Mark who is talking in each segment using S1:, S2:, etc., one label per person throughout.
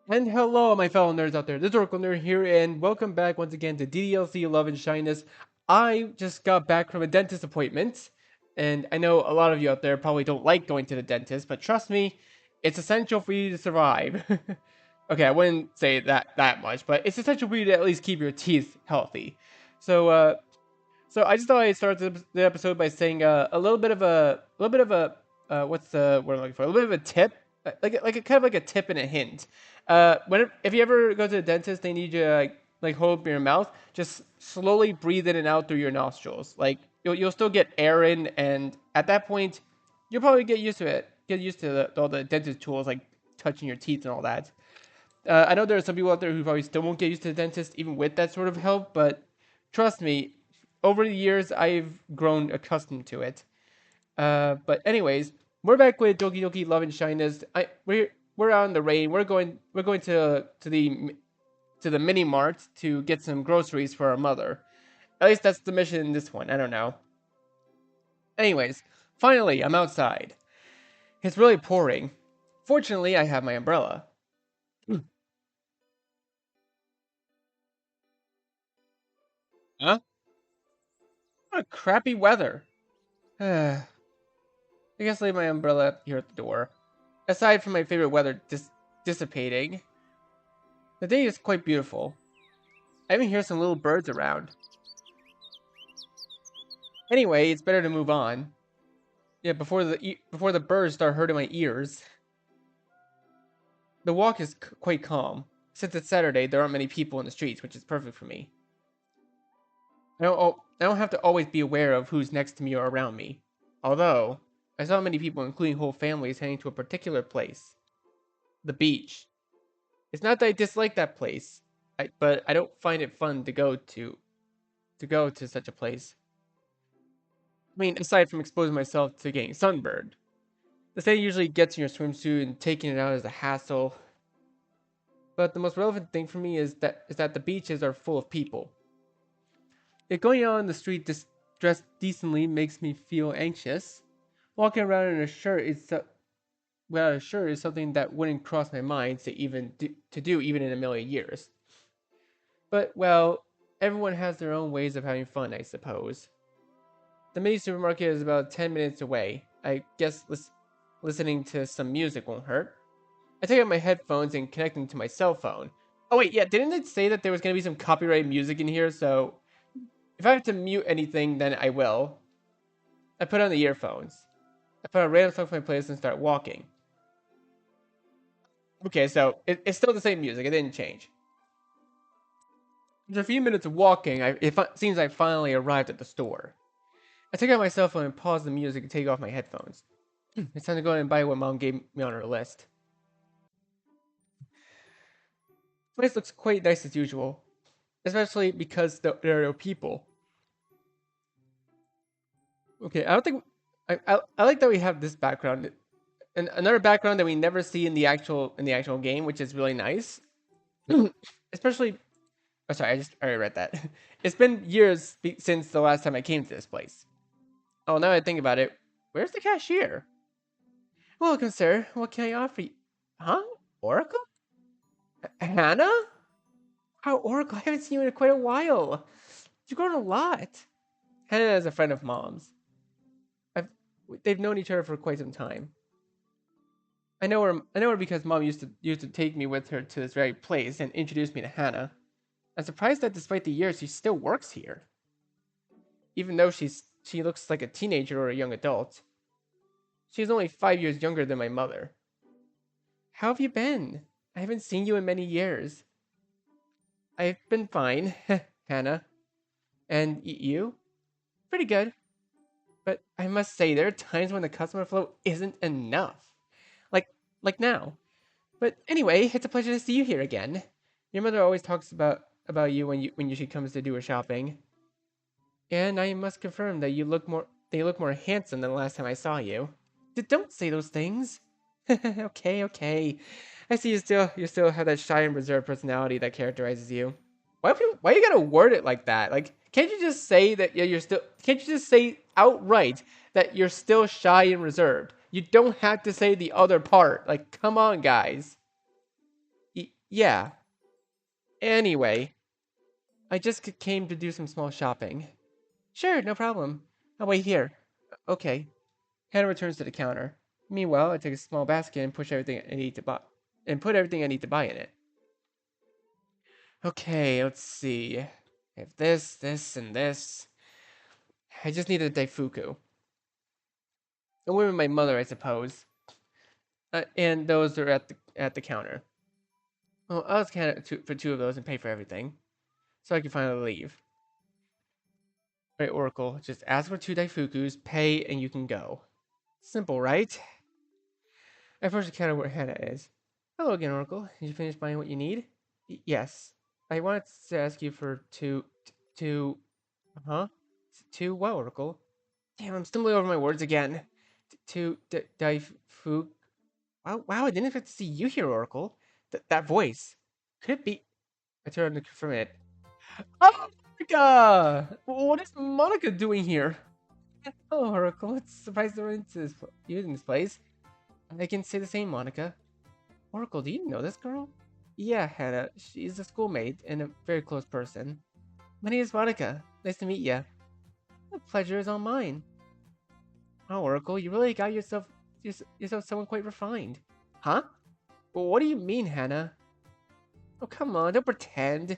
S1: And hello, my fellow nerds out there. This is Oracle Nerd here, and welcome back once again to DDLC Love and Shyness. I just got back from a dentist appointment, and I know a lot of you out there probably don't like going to the dentist, but trust me, it's essential for you to survive. Okay, I wouldn't say that much, but it's essential for you to at least keep your teeth healthy. So, so I just thought I'd start the episode by saying what's the word I'm looking for? A little bit of a tip, like a kind of like a tip and a hint. If you ever go to the dentist, they need you to like hold up your mouth. Just slowly breathe in and out through your nostrils. Like you'll still get air in, and at that point, you'll probably get used to it. Get used to all the dentist tools like touching your teeth and all that. I know there are some people out there who probably still won't get used to the dentist even with that sort of help, but trust me, over the years I've grown accustomed to it. But anyways, we're back with Doki Doki Love and Shyness. We're out in the rain. We're going to the mini mart to get some groceries for our mother. At least that's the mission in this one. I don't know. Anyways, finally I'm outside. It's really pouring. Fortunately, I have my umbrella. Huh? What a crappy weather. I guess I leave my umbrella up here at the door. Aside from my favorite weather dissipating, the day is quite beautiful. I even hear some little birds around. Anyway, it's better to move on. Yeah, before the birds start hurting my ears. The walk is quite calm. Since it's Saturday, there aren't many people in the streets, which is perfect for me. I don't have to always be aware of who's next to me or around me. Although, I saw many people, including whole families, heading to a particular place. The beach. It's not that I dislike that place, but I don't find it fun to go to such a place. I mean, aside from exposing myself to getting sunburned. The state usually gets in your swimsuit and taking it out is a hassle. But the most relevant thing for me is that the beaches are full of people. If going out on the street dressed decently makes me feel anxious, walking around in a shirt without a shirt is something that wouldn't cross my mind to do even in a million years. But well, everyone has their own ways of having fun, I suppose. The mini supermarket is about 10 minutes away. I guess listening to some music won't hurt. I take out my headphones and connect them to my cell phone. Oh wait, yeah, didn't it say that there was gonna be some copyrighted music in here? So if I have to mute anything, then I will. I put on the earphones. I put on a random song from my playlist and start walking. Okay, so it's still the same music. It didn't change. After a few minutes of walking, it seems I finally arrived at the store. I take out my cell phone and pause the music and take off my headphones. It's time to go ahead and buy what mom gave me on her list. The place looks quite nice as usual, especially because there are no people. Okay, I don't think I like that we have this background and another background that we never see in the actual game, which is really nice. Especially, oh sorry, I already read that. It's been years since the last time I came to this place. Oh, now I think about it, where's the cashier? Welcome, sir. What can I offer you? Huh? Oracle? Hannah? How Oracle? I haven't seen you in quite a while. You've grown a lot. Hannah is a friend of mom's. I've they've known each other for quite some time. I know her because mom used to take me with her to this very place and introduce me to Hannah. I'm surprised that despite the years she still works here. Even though she looks like a teenager or a young adult. She's only 5 years younger than my mother. How have you been? I haven't seen you in many years. I've been fine, Hannah. And you? Pretty good. But I must say, there are times when the customer flow isn't enough. Like, like now. But anyway, it's a pleasure to see you here again. Your mother always talks about you when she comes to do her shopping. And I must confirm that they look more handsome than the last time I saw you. Don't say those things. Okay, okay. I see you still have that shy and reserved personality that characterizes you. Why you gotta word it like that? Like, can't you just say that you're still? Can't you just say outright that you're still shy and reserved? You don't have to say the other part. Like, come on, guys. Yeah. Anyway, I just came to do some small shopping. Sure, no problem. I'll wait here. Okay. Hannah returns to the counter. Meanwhile, I take a small basket and push everything I need to buy, and put everything I need to buy in it. Okay, let's see. I have this, this, and this. I just need a daifuku. A win with my mother, I suppose. And those are at the counter. Well, I'll scan it for two of those and pay for everything, so I can finally leave. Right, Oracle. Just ask for two daifukus, pay, and you can go. Simple, right? I approach the counter where Hannah is. Hello again, Oracle. Did you finish buying what you need? Yes. I wanted to ask you for two, huh? Two what, Oracle? Damn, I'm stumbling over my words again. Two daifu. Wow, I didn't expect to see you here, Oracle. That voice. Could it be? I turned to confirm it. Oh, Monica! What is Monica doing here? Oh, Oracle, it's surprised to run into you in this place. I can say the same, Monica. Oracle, do you know this girl? Yeah, Hannah. She's a schoolmate and a very close person. My name is Monica. Nice to meet you. The pleasure is all mine. Oh, Oracle, you really got yourself someone quite refined. Huh? Well, what do you mean, Hannah? Oh, come on, don't pretend.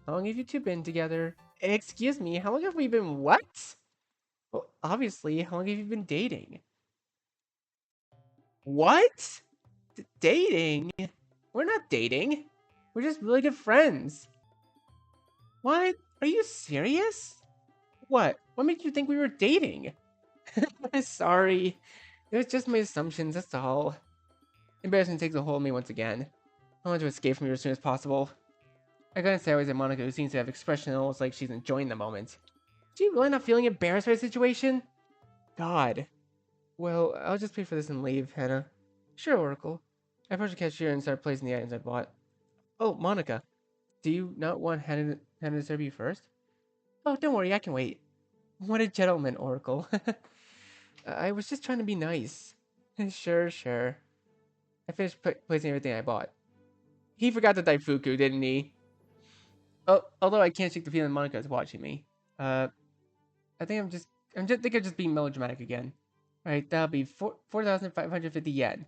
S1: How long have you two been together? Excuse me, how long have we been what? Well, obviously, how long have you been dating? What? Dating? We're not dating. We're just really good friends. What? Are you serious? What? What made you think we were dating? Sorry. It was just my assumptions, that's all. Embarrassment takes a hold of me once again. I want to escape from here as soon as possible. I glance sideways at Monica, who seems to have expression almost like she's enjoying the moment. Is she really not feeling embarrassed by the situation? God. Well, I'll just pay for this and leave, Hannah. Sure, Oracle. I approached the cashier and started placing the items I bought. Oh, Monica. Do you not want Hannah to serve you first? Oh, don't worry, I can wait. What a gentleman, Oracle. I was just trying to be nice. Sure, sure. I finished placing everything I bought. He forgot the Daifuku, didn't he? Oh, although I can't shake the feeling Monica is watching me. Uh, I think I'm just being melodramatic again. Alright, that'll be 4,550 yen.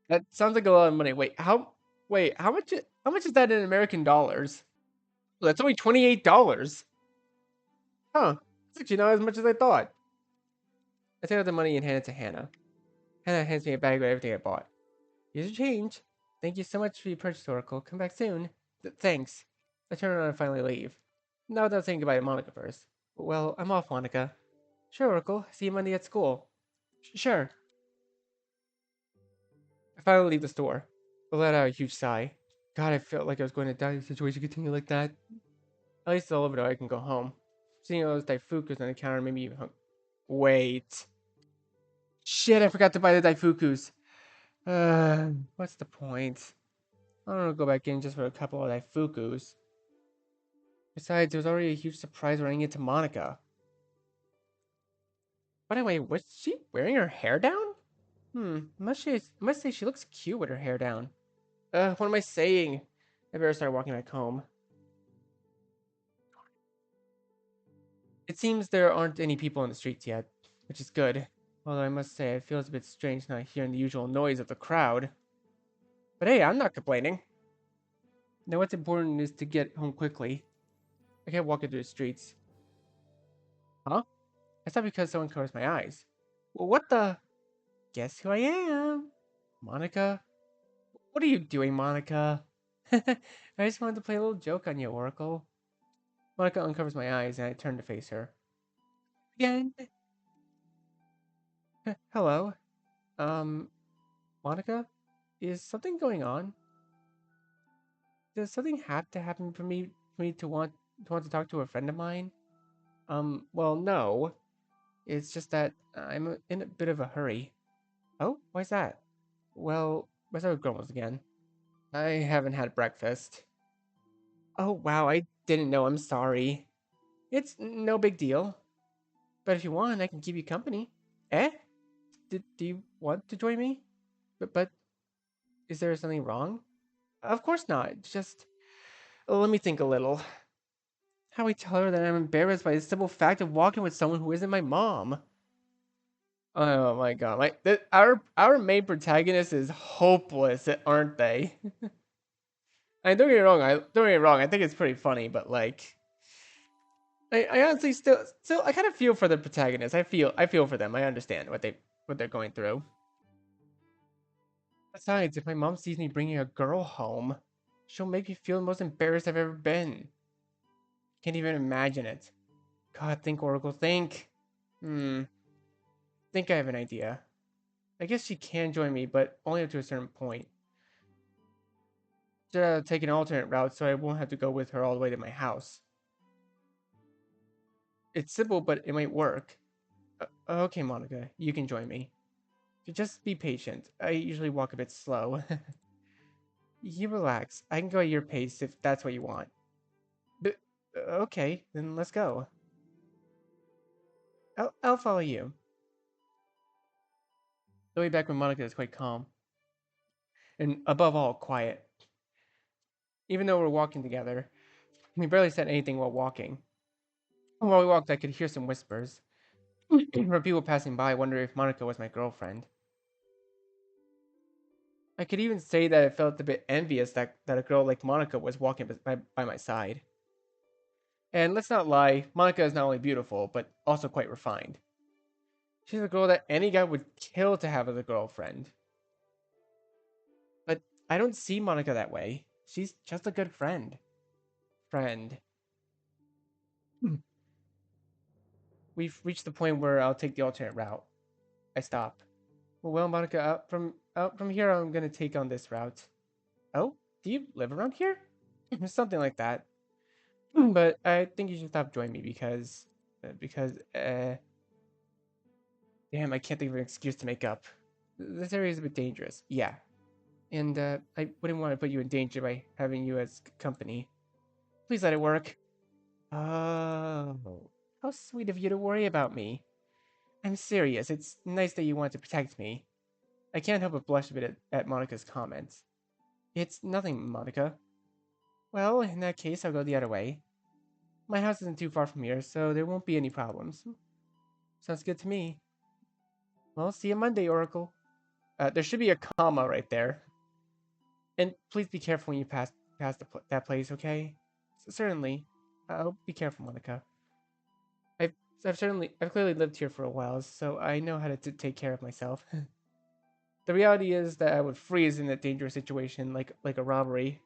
S1: That sounds like a lot of money. Wait, how much is that in American dollars? Well, that's only $28. Huh. That's actually not as much as I thought. I take out the money and hand it to Hannah. Hannah hands me a bag with everything I bought. Here's your change. Thank you so much for your purchase, Oracle. Come back soon. Thanks. I turn around and finally leave. Not without saying goodbye to Monica first. Well, I'm off, Monica. Sure, Oracle. See you Monday at school. Sure. I finally leave the store. I let out a huge sigh. God, I felt like I was going to die if the situation continued like that. At least all over it, I can go home. Seeing all those daifukus on the counter made me even Wait. Shit, I forgot to buy the daifukus. What's the point? I don't want to go back in just for a couple of daifukus. Besides, there was already a huge surprise running into Monica. By the way, was she wearing her hair down? I must say she looks cute with her hair down. What am I saying? I better start walking back home. It seems there aren't any people in the streets yet, which is good. Although I must say, it feels a bit strange not hearing the usual noise of the crowd. But hey, I'm not complaining. Now what's important is to get home quickly. I kept walking through the streets. Huh? I stopped because someone covers my eyes. Well, what the? Guess who I am? Monica? What are you doing, Monica? I just wanted to play a little joke on you, Oracle. Monica uncovers my eyes and I turn to face her. Again? Hello? Um, Monica? Is something going on? Does something have to happen for me to want to talk to a friend of mine? Well, no. It's just that I'm in a bit of a hurry. Oh, why's that? Well, where's our grumbles again? I haven't had breakfast. Oh, wow, I didn't know. I'm sorry. It's no big deal. But if you want, I can keep you company. Eh? Do you want to join me? But Is there something wrong? Of course not. Just let me think a little. How I tell her that I'm embarrassed by the simple fact of walking with someone who isn't my mom. Oh my god, our main protagonist is hopeless, aren't they? I don't get me wrong. I think it's pretty funny, but like, I honestly still I kind of feel for the protagonist. I feel for them. I understand what they're going through. Besides, if my mom sees me bringing a girl home, she'll make me feel the most embarrassed I've ever been. Can't even imagine it. God, think, Oracle, think. Hmm, think I have an idea. I guess she can join me, but only up to a certain point. Take an alternate route so I won't have to go with her all the way to my house. It's simple, but it might work. Okay, Monica, you can join me. Just be patient. I usually walk a bit slow. You relax. I can go at your pace if that's what you want. But, okay, then let's go. I'll follow you. The way back with Monica is quite calm, and above all, quiet. Even though we're walking together, we barely said anything while walking. While we walked, I could hear some whispers from people passing by, wondering if Monica was my girlfriend. I could even say that I felt a bit envious that a girl like Monica was walking by my side. And let's not lie, Monica is not only beautiful, but also quite refined. She's a girl that any guy would kill to have as a girlfriend. But I don't see Monica that way. She's just a good friend. Friend. We've reached the point where I'll take the alternate route. I stop. Well, Monica, out from here, I'm gonna take on this route. Oh, do you live around here? Something like that. But I think you should stop joining me because damn, I can't think of an excuse to make up. This area is a bit dangerous. Yeah, and I wouldn't want to put you in danger by having you as company. Please let it work. Oh, how sweet of you to worry about me. I'm serious. It's nice that you want to protect me. I can't help but blush a bit at Monica's comments. It's nothing, Monica. Well, in that case, I'll go the other way. My house isn't too far from here, so there won't be any problems. Sounds good to me. Well, see you Monday, Oracle. There should be a comma right there. And please be careful when you pass that place, okay? Certainly. I'll be careful, Monica. I've I've clearly lived here for a while, so I know how to take care of myself. The reality is that I would freeze in a dangerous situation like a robbery.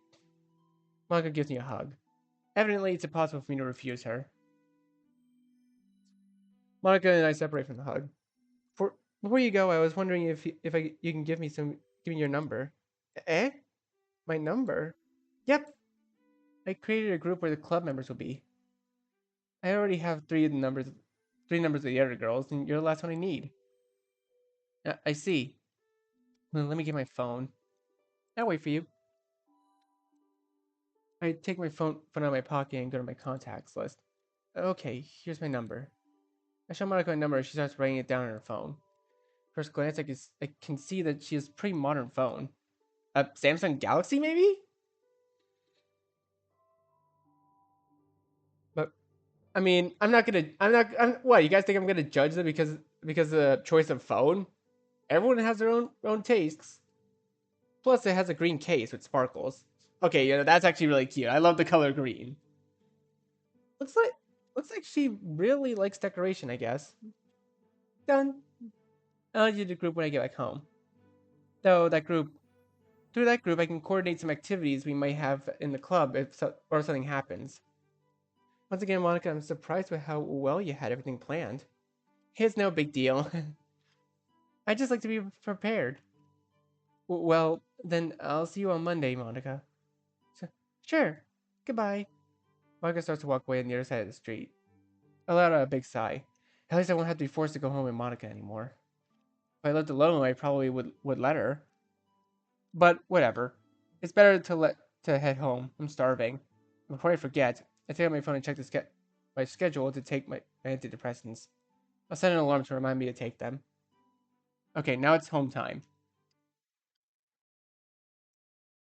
S1: Monica gives me a hug. Evidently, it's impossible for me to refuse her. Monica and I separate from the hug. For Before you go, I was wondering if you can give me your number. Eh? My number? Yep. I created a group where the club members will be. I already have three numbers of the other girls, and you're the last one I need. I see. Well, let me get my phone. I'll wait for you. I take my phone out of my pocket and go to my contacts list. Okay, here's my number. I show Monica my number and she starts writing it down on her phone. First glance, I can see that she has a pretty modern phone. A Samsung Galaxy, maybe? But I mean, what? You guys think I'm gonna judge them because of the choice of phone? Everyone has their own tastes. Plus, it has a green case with sparkles. Okay, that's actually really cute. I love the color green. Looks like looks like she really likes decoration. I guess. Done. I'll do the group when I get back home. Though that group, through that group, I can coordinate some activities we might have in the club or something happens. Once again, Monica, I'm surprised with how well you had everything planned. It's no big deal. I just like to be prepared. Well, then I'll see you on Monday, Monica. So, sure. Goodbye. Monica starts to walk away on the other side of the street. I let out a big sigh. At least I won't have to be forced to go home with Monica anymore. If I lived alone, I probably would let her. But whatever. It's better to head home. I'm starving. Before I forget, I take out my phone and check my schedule to take my antidepressants. I'll set an alarm to remind me to take them. Okay, now it's home time.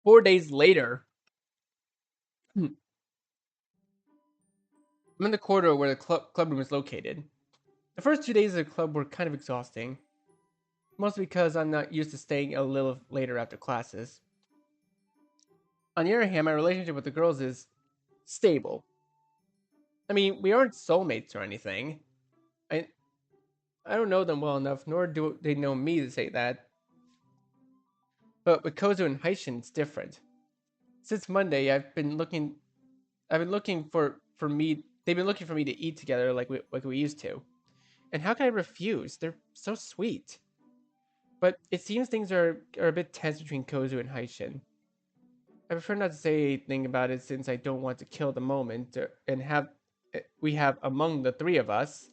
S1: 4 days later, I'm in the corridor where the club room is located. The first 2 days of the club were kind of exhausting, mostly because I'm not used to staying a little later after classes. On the other hand, my relationship with the girls is stable. I mean, we aren't soulmates or anything. I I don't know them well enough, nor do they know me to say that. But with Kozu and Haishin, it's different. Since Monday, I've been looking for me. They've been looking for me to eat together like we used to. And how can I refuse? They're so sweet. But it seems things are a bit tense between Kozu and Haishin. I prefer not to say anything about it since I don't want to kill the moment and have we have among the three of us.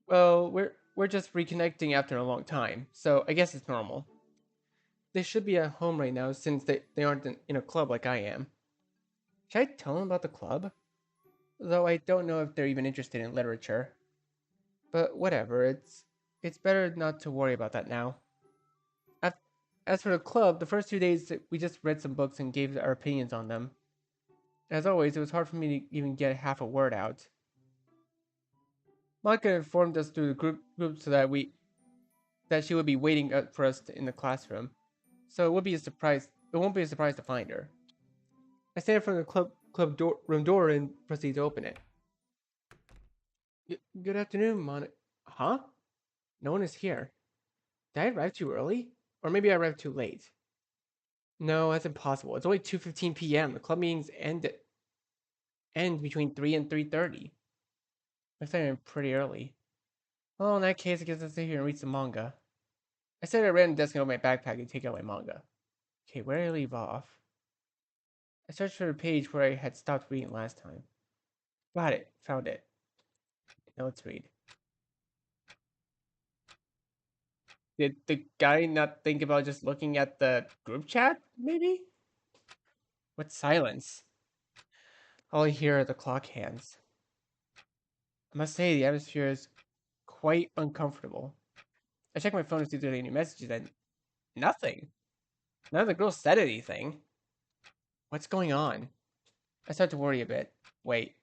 S1: Well, we're just reconnecting after a long time, so I guess it's normal. They should be at home right now since they aren't in a club like I am. Should I tell them about the club? Though I don't know if they're even interested in literature. But whatever, it's better not to worry about that now. As for the club, the first 2 days we just read some books and gave our opinions on them. As always, it was hard for me to even get half a word out. Monica informed us through the group so that she would be waiting for us in the classroom. So it would be a surprise. It won't be a surprise to find her. I stand in front of the room door and proceed to open it. Good afternoon, Monica. Huh? No one is here. Did I arrive too early? Or maybe I arrived too late. No, that's impossible. It's only 2:15 p.m. The club meetings end between 3 and 3:30. I started in pretty early. Well, in that case, I guess I'll sit here and read some manga. I sat at a random desk and opened my backpack and take out my manga. Okay, where did I leave off? I searched for the page where I had stopped reading last time. Got it. Found it. Now let's read. Did the guy not think about just looking at the group chat, maybe? What silence? All I hear are the clock hands. I must say, the atmosphere is quite uncomfortable. I checked my phone to see if there are any messages, and nothing. None of the girls said anything. What's going on? I start to worry a bit. Wait,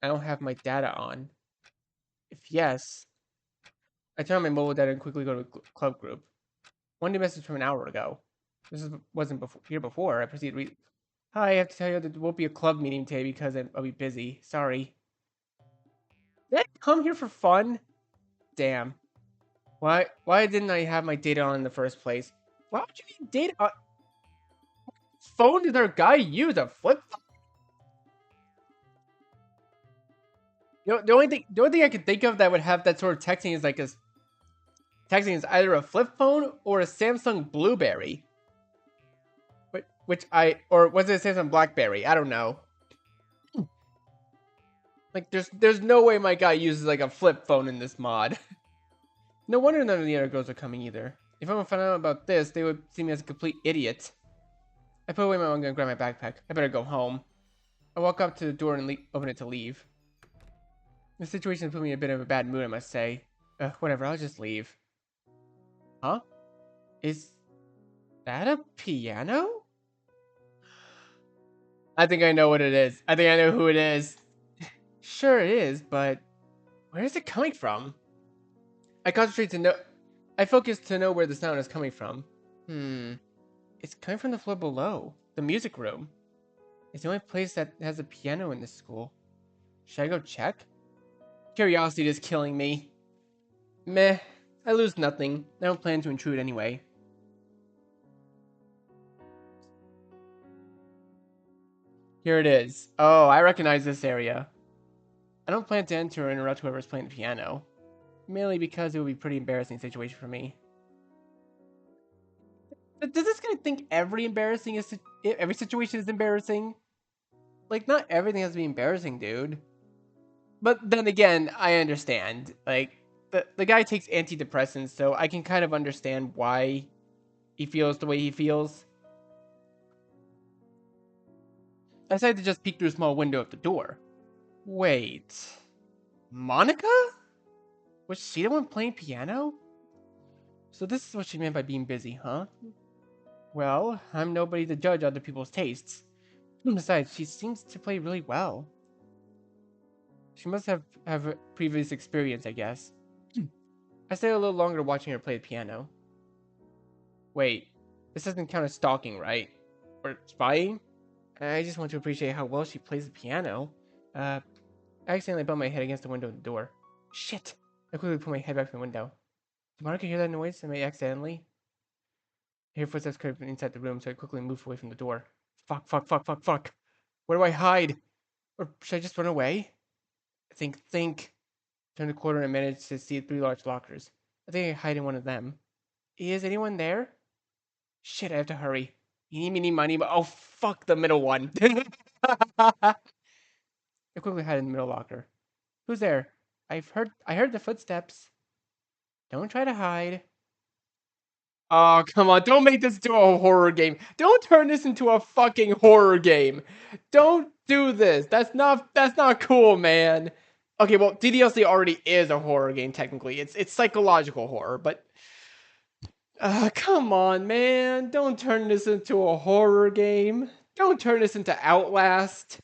S1: I don't have my data on. If yes, I turn on my mobile data and quickly go to the club group. One new message from an hour ago. Wasn't here before. I proceed to read. Hi, I have to tell you that there won't be a club meeting today because I'll be busy. Sorry. Did I come here for fun? Damn. Why didn't I have my data on in the first place? Why would you need data on? Phone did our guy use? A flip phone? The only thing I could think of that would have that sort of texting is texting is either a flip phone or a Samsung Blueberry. Or was it a Samsung Blackberry? I don't know. Like there's no way my guy uses like a flip phone in this mod. No wonder none of the other girls are coming either. If anyone found out about this, they would see me as a complete idiot. I put away my manga and grab my backpack. I better go home. I walk up to the door and open it to leave. The situation put me in a bit of a bad mood, I must say. Whatever, I'll just leave. Huh? Is that a piano? I think I know what it is. I think I know who it is. Sure it is, but where is it coming from? I concentrate to know. I focus to know where the sound is coming from. It's coming from the floor below, the music room. It's the only place that has a piano in this school. Should I go check? Curiosity is killing me. Meh, I lose nothing. I don't plan to intrude anyway. Here it is. Oh, I recognize this area. I don't plan to enter or interrupt whoever's playing the piano. Mainly because it would be a pretty embarrassing situation for me. Does this guy think every situation is embarrassing? Like, not everything has to be embarrassing, dude. But then again, I understand. Like, the guy takes antidepressants, so I can kind of understand why he feels the way he feels. I decided to just peek through a small window of the door. Wait. Monica? Was she the one playing piano? So this is what she meant by being busy, huh? Well, I'm nobody to judge other people's tastes. Besides, she seems to play really well. She must have a previous experience, I guess. I stayed a little longer watching her play the piano. Wait, this doesn't count as stalking, right? Or spying? I just want to appreciate how well she plays the piano. I accidentally bumped my head against the window of the door. Shit! I quickly put my head back from the window. Did Monica hear that noise? I may accidentally? I hear footsteps creeping inside the room, so I quickly moved away from the door. Fuck, fuck, fuck, fuck, fuck. Where do I hide? Or should I just run away? Think. Turn the corner and managed to see 3 large lockers. I think I hide in one of them. Is anyone there? Shit, I have to hurry. Eeny, meeny, miny, oh, fuck the middle one. I quickly hide in the middle locker. Who's there? I heard the footsteps. Don't try to hide. Oh, come on. Don't make this into a horror game. Don't turn this into a fucking horror game. Don't do this. That's not cool, man. Okay, well, DDLC already is a horror game technically. It's psychological horror, but come on, man. Don't turn this into a horror game. Don't turn this into Outlast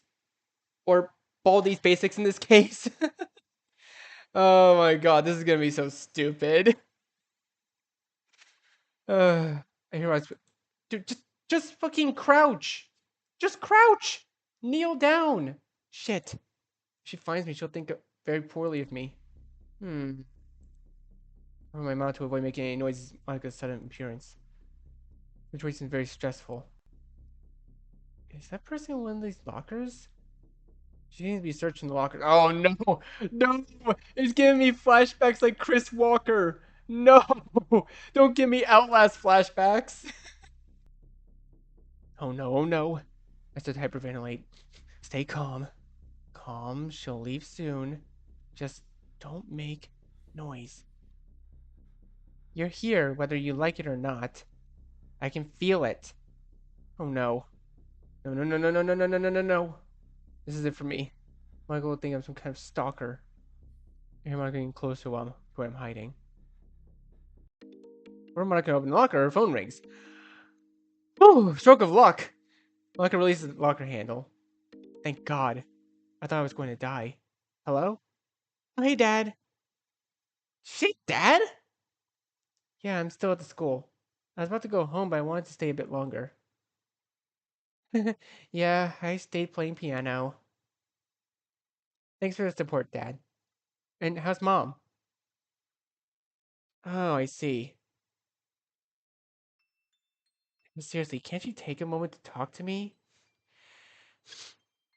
S1: or Baldi's Basics in this case. Oh my god, this is gonna be so stupid. I hear my dude, just fucking crouch. Just crouch. Kneel down. Shit. If she finds me, she'll think very poorly of me. I want my mouth to avoid making any noises like a sudden appearance. The situation is very stressful. Is that person in one of these lockers? She needs to be searching the lockers. Oh no, no! It's giving me flashbacks like Chris Walker. No, don't give me Outlast flashbacks. Oh no, oh no! I start to hyperventilate. Stay calm. Calm. She'll leave soon. Just don't make noise. You're here, whether you like it or not. I can feel it. Oh no. No, no, no, no, no, no, no, no, no, no, no. This is it for me. Michael will think I'm some kind of stalker. I hear Monica getting close to where I'm hiding. Where Monica can open the locker, her phone rings. Whew, stroke of luck. Monica releases the locker handle. Thank God. I thought I was going to die. Hello? Oh, hey, Dad. Shit, Dad? Yeah, I'm still at the school. I was about to go home, but I wanted to stay a bit longer. Yeah, I stayed playing piano. Thanks for the support, Dad. And how's Mom? Oh, I see. Seriously, can't you take a moment to talk to me?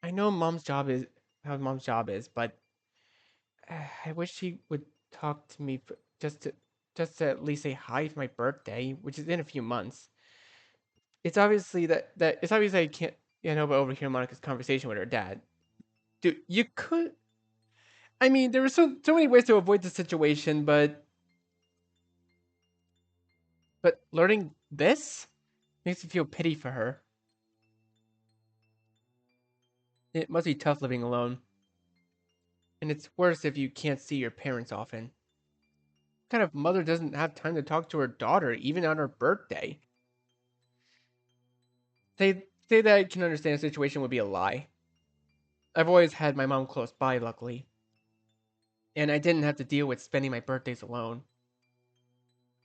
S1: I know Mom's job is how Mom's job is, but I wish she would talk to me just to at least say hi for my birthday, which is in a few months. It's obviously that it's obvious I can't but overhear Monica's conversation with her dad. Dude, you could. I mean, there were so many ways to avoid the situation, but learning this makes me feel pity for her. It must be tough living alone, and it's worse if you can't see your parents often. What kind of mother doesn't have time to talk to her daughter even on her birthday? Say that I can understand the situation would be a lie. I've always had my mom close by, luckily, and I didn't have to deal with spending my birthdays alone.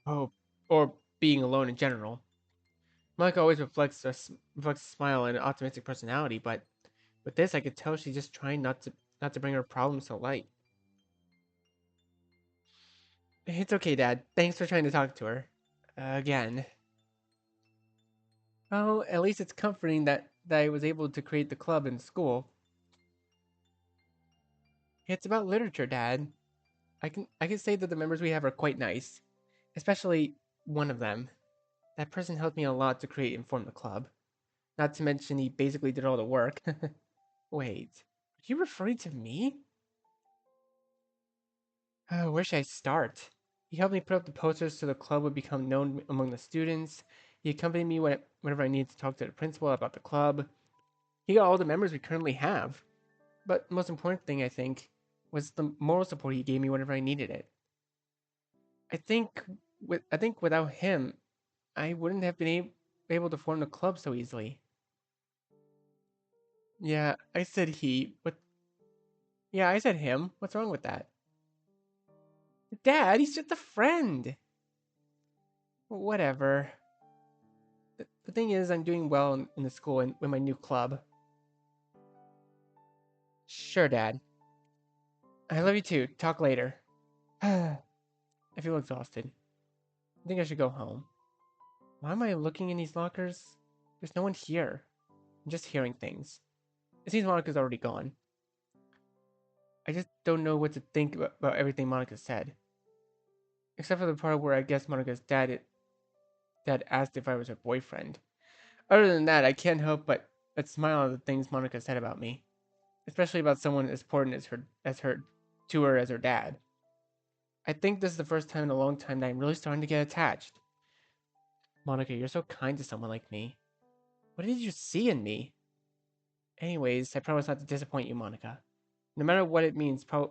S1: Oh, or being alone in general. Monica always reflects a smile and an optimistic personality, but with this, I could tell she's just trying not to bring her problems to light. It's okay, Dad. Thanks for trying to talk to her. Again. Well, at least it's comforting that I was able to create the club in school. It's about literature, Dad. I can say that the members we have are quite nice, especially one of them. That person helped me a lot to create and form the club. Not to mention he basically did all the work. Wait, are you referring to me? Where should I start? He helped me put up the posters so the club would become known among the students. He accompanied me whenever I needed to talk to the principal about the club. He got all the members we currently have. But the most important thing, I think, was the moral support he gave me whenever I needed it. I think I think without him, I wouldn't have been able to form the club so easily. Yeah, I said he. What? Yeah, I said him. What's wrong with that? Dad, he's just a friend. Whatever. The thing is, I'm doing well in the school and with my new club. Sure, Dad. I love you too. Talk later. I feel exhausted. I think I should go home. Why am I looking in these lockers? There's no one here. I'm just hearing things. It seems Monica's already gone. I just don't know what to think about everything Monica said. Except for the part where I guess Monica's dad asked if I was her boyfriend. Other than that, I can't help but smile at the things Monica said about me. Especially about someone as important as her dad. I think this is the first time in a long time that I'm really starting to get attached. Monica, you're so kind to someone like me. What did you see in me? Anyways, I promise not to disappoint you, Monica. No matter what it means, no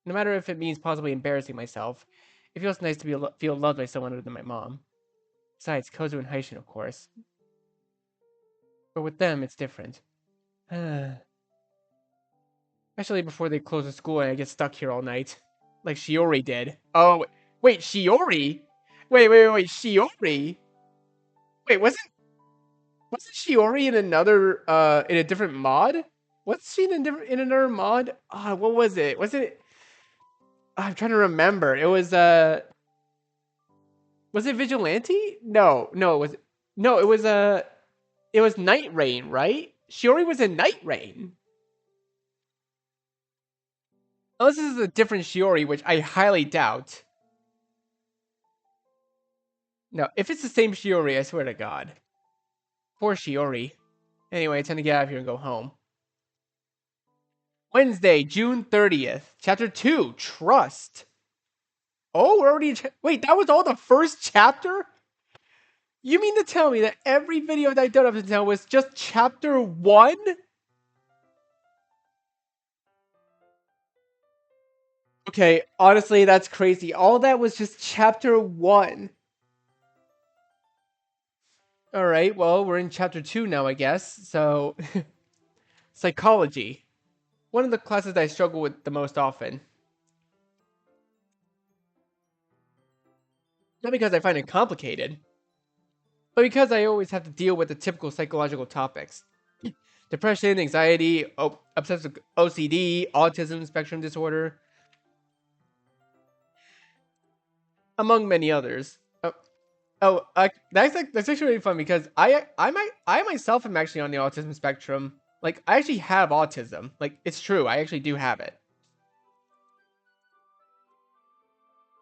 S1: matter if it means possibly embarrassing myself, it feels nice to feel loved by someone other than my mom. Besides, Kozu and Haishin, of course. But with them, it's different. Especially before they close the school and I get stuck here all night. Like Shiori did. Oh, wait, Shiori? Wait, Shiori? Wait, wasn't Shiori in in a different mod? What's she in another mod? Ah, what was it? I'm trying to remember. Was it Vigilante? No, it was Night Rain, right? Shiori was in Night Rain. Unless this is a different Shiori, which I highly doubt. No, if it's the same Shiori, I swear to God. Poor Shiori. Anyway, time to get out of here and go home. Wednesday, June 30th. Chapter 2, Trust. Oh, we're already... Wait, that was all the first chapter? You mean to tell me that every video that I've done up to now was just chapter 1? Okay, honestly, that's crazy. All that was just chapter 1. Alright, well, we're in chapter 2 now, I guess. So, psychology. One of the classes that I struggle with the most often. Not because I find it complicated, but because I always have to deal with the typical psychological topics. Depression, anxiety, obsessive OCD, autism spectrum disorder, among many others. That's actually really fun because I myself am actually on the autism spectrum. Like I actually have autism. Like it's true, I actually do have it.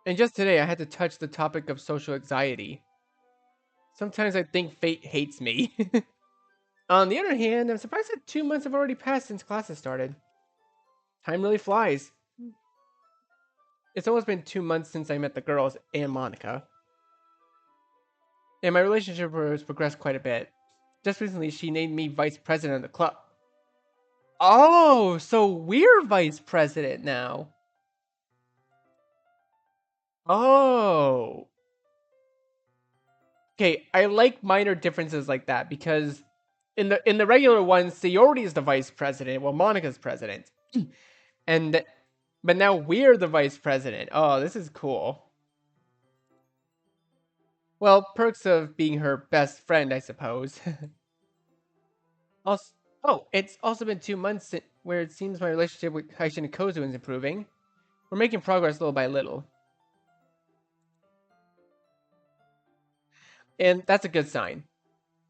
S1: And just today I had to touch the topic of social anxiety. Sometimes I think fate hates me. On the other hand, I'm surprised that 2 months have already passed since classes started. Time really flies. It's almost been 2 months since I met the girls and Monica. And my relationship has progressed quite a bit. Just recently, she named me vice president of the club. Oh, so we're vice president now. Oh. Okay, I like minor differences like that because in the regular ones, Sayori is the vice president, while Monica's president. And but now we're the vice president. Oh, this is cool. Well, perks of being her best friend, I suppose. Also, it's also been 2 months where it seems my relationship with Haishin and Kozu is improving. We're making progress little by little. And that's a good sign.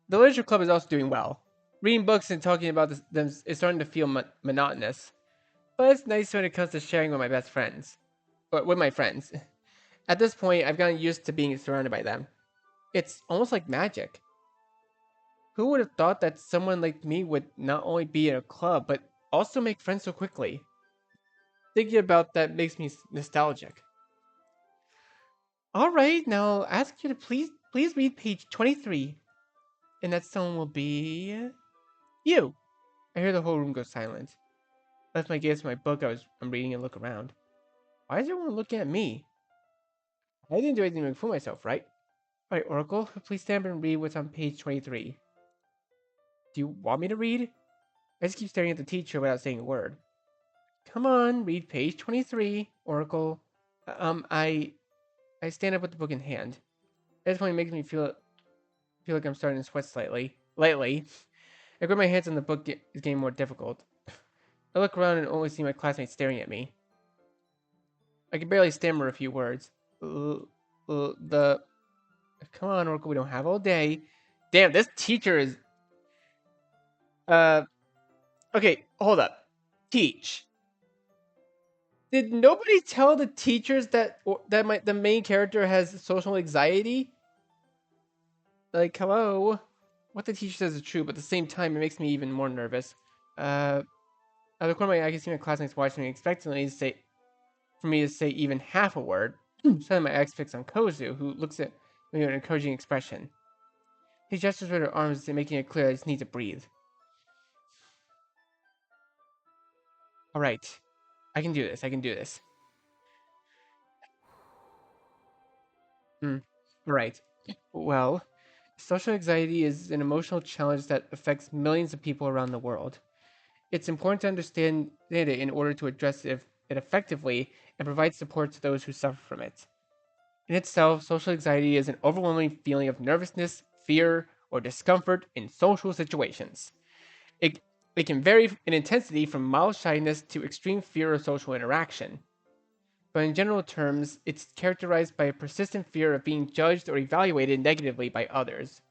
S1: The literature club is also doing well. Reading books and talking about them is starting to feel monotonous. But it's nice when it comes to sharing with my best friends. Or with my friends. At this point, I've gotten used to being surrounded by them. It's almost like magic. Who would have thought that someone like me would not only be in a club, but also make friends so quickly? Thinking about that makes me nostalgic. Alright, now I'll ask you to please read page 23. And that someone will be... you! I hear the whole room go silent. I left my gaze to my book I'm reading and look around. Why is everyone looking at me? I didn't do anything to fool myself, right? All right, Oracle, please stand up and read what's on page 23. Do you want me to read? I just keep staring at the teacher without saying a word. Come on, read page 23, Oracle. I stand up with the book in hand. At this point, it makes me feel like I'm starting to sweat slightly. Lightly. I grip my hands and the book is getting more difficult. I look around and only see my classmates staring at me. I can barely stammer a few words. The Come on, Oracle, we don't have all day. Damn, this teacher is uh okay, hold up. Teach. Did nobody tell the teachers that the main character has social anxiety? Like, hello? What the teacher says is true, but at the same time, it makes me even more nervous. Uh, Out of the corner of my eye, I can see my classmates watching me expectantly for me to say even half a word. Suddenly, my eyes fix on Kozu, who looks at me with an encouraging expression. He gestures with her arms, making it clear I just need to breathe. All right, I can do this. I can do this. All right. Well, social anxiety is an emotional challenge that affects millions of people around the world. It's important to understand it in order to address it effectively and provide support to those who suffer from it. In itself, social anxiety is an overwhelming feeling of nervousness, fear, or discomfort in social situations. It, it can vary in intensity from mild shyness to extreme fear of social interaction. But in general terms, it's characterized by a persistent fear of being judged or evaluated negatively by others.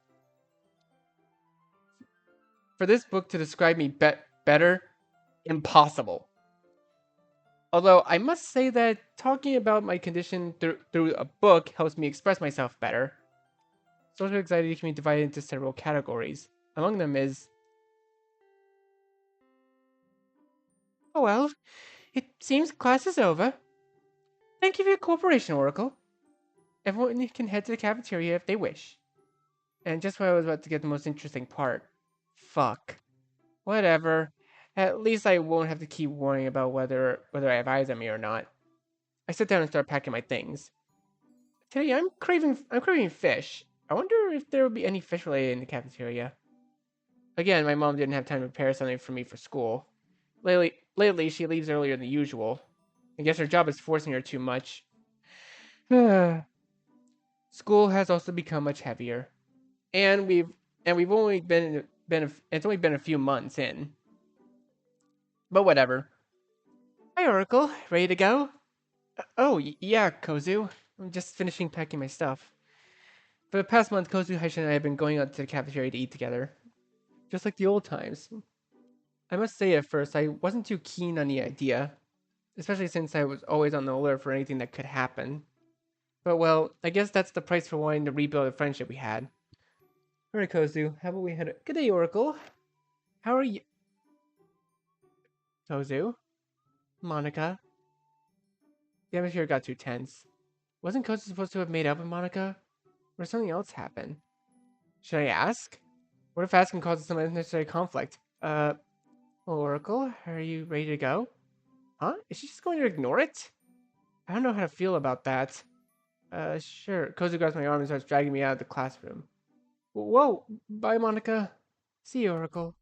S1: For this book to describe me better, impossible. Although I must say that talking about my condition through a book helps me express myself better. Social anxiety can be divided into several categories. Among them is, oh well, it seems class is over. Thank you for your cooperation, Oracle. Everyone can head to the cafeteria if they wish. And just when I was about to get the most interesting part. Fuck. Whatever. At least I won't have to keep worrying about whether I have eyes on me or not. I sit down and start packing my things. Today I'm craving fish. I wonder if there will be any fish related in the cafeteria. Again, my mom didn't have time to prepare something for me for school. Lately she leaves earlier than usual. I guess her job is forcing her too much. School has also become much heavier, and we've only it's only been a few months in. But whatever. Hi, Oracle. Ready to go? Oh, yeah, Kozu. I'm just finishing packing my stuff. For the past month, Kozu, Haishin, and I have been going out to the cafeteria to eat together. Just like the old times. I must say at first, I wasn't too keen on the idea, especially since I was always on the alert for anything that could happen. But well, I guess that's the price for wanting to rebuild the friendship we had. Alright, Kozu, how about we head... Good day, Oracle. How are you... Kozu? Monica? The atmosphere got too tense. Wasn't Kozu supposed to have made up with Monica? Or did something else happen? Should I ask? What if asking causes some unnecessary conflict? Oracle, are you ready to go? Huh? Is she just going to ignore it? I don't know how to feel about that. Sure. Kozu grabs my arm and starts dragging me out of the classroom. Whoa! Bye, Monica. See you, Oracle.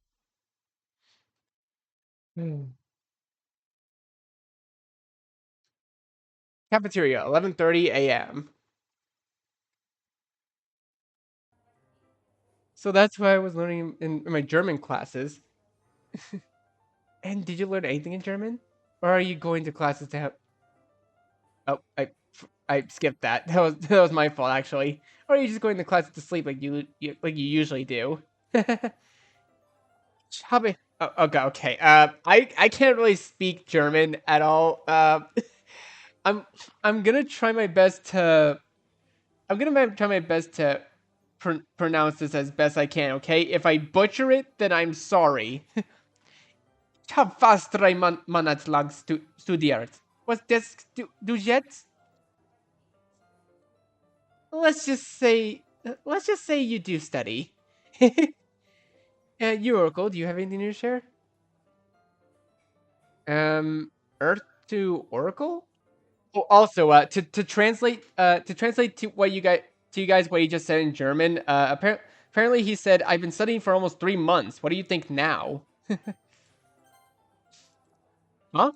S1: Cafeteria, 11:30 a.m. So that's why I was learning in my German classes. And did you learn anything in German? Or are you going to classes to have... Oh, I skipped that. That was my fault, actually. Or are you just going to classes to sleep like you usually do? Habe... Oh, okay, okay. I can't really speak German at all. I'm I'm gonna try my best to try my best to pronounce this as best I can. Okay, if I butcher it, then I'm sorry. Ich habe fast 3 Monate lang studiert. Was das du jetzt? Let's just say you do study. You, Oracle, do you have anything to share? Um, Earth to Oracle? Oh, also, to translate to you guys what he just said in German. Apparently he said, "I've been studying for almost 3 months. What do you think now?" Huh?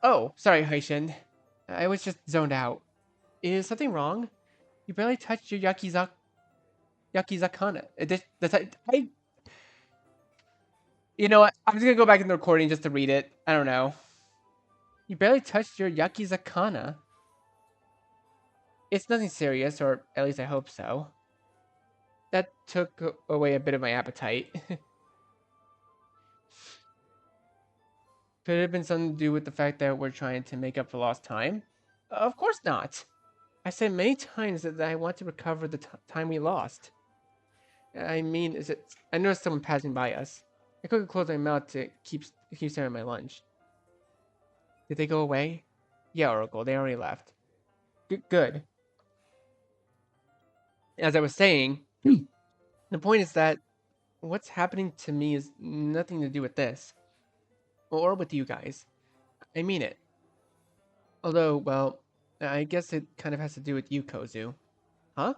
S1: Oh, sorry, Haishin. I was just zoned out. Is something wrong? You barely touched your yakizakana. You know what? I'm just gonna go back in the recording just to read it. I don't know. You barely touched your yakizakana. It's nothing serious, or at least I hope so. That took away a bit of my appetite. Could it have been something to do with the fact that we're trying to make up for lost time? Of course not. I said many times that I want to recover the time we lost. I mean, is it? I noticed someone passing by us. I quickly closed my mouth to keep staring at my lunch. Did they go away? Yeah, Oracle. They already left. Good. As I was saying, the point is that what's happening to me is nothing to do with this, or with you guys. I mean it. Although, well, I guess it kind of has to do with you, Kozu. Huh?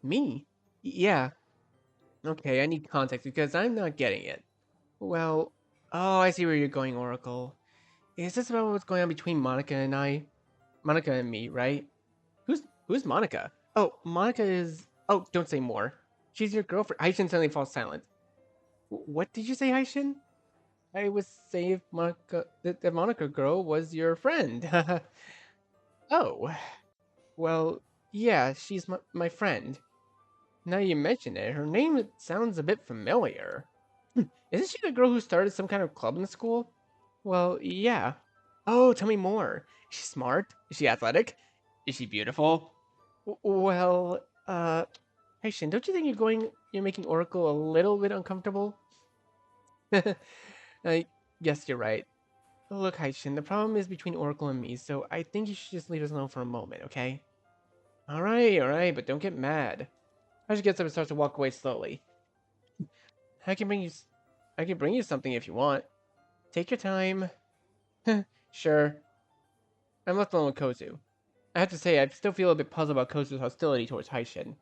S1: Me? Yeah. Okay, I need context because I'm not getting it. Well, oh, I see where you're going, Oracle. Is this about what's going on between Monica and me, right? Who's Monica? Oh, Monica is. Oh, don't say more. She's your girlfriend. Haishin suddenly falls silent. What did you say, Haishin? I was saying if Monica, the Monica girl was your friend. Oh, well, yeah, she's my friend. Now you mention it, her name sounds a bit familiar. Isn't she the girl who started some kind of club in the school? Well, yeah. Oh, tell me more. Is she smart? Is she athletic? Is she beautiful? Well, hey Shin, don't you think you're making Oracle a little bit uncomfortable? I guess you're right. Look, Haishin, the problem is between Oracle and me, so I think you should just leave us alone for a moment, okay? Alright, but don't get mad. Haishin gets up and starts to walk away slowly. I can bring you, I can bring you something if you want. Take your time. Sure. I'm left alone with Kozu. I have to say, I still feel a bit puzzled about Kozu's hostility towards Haishin.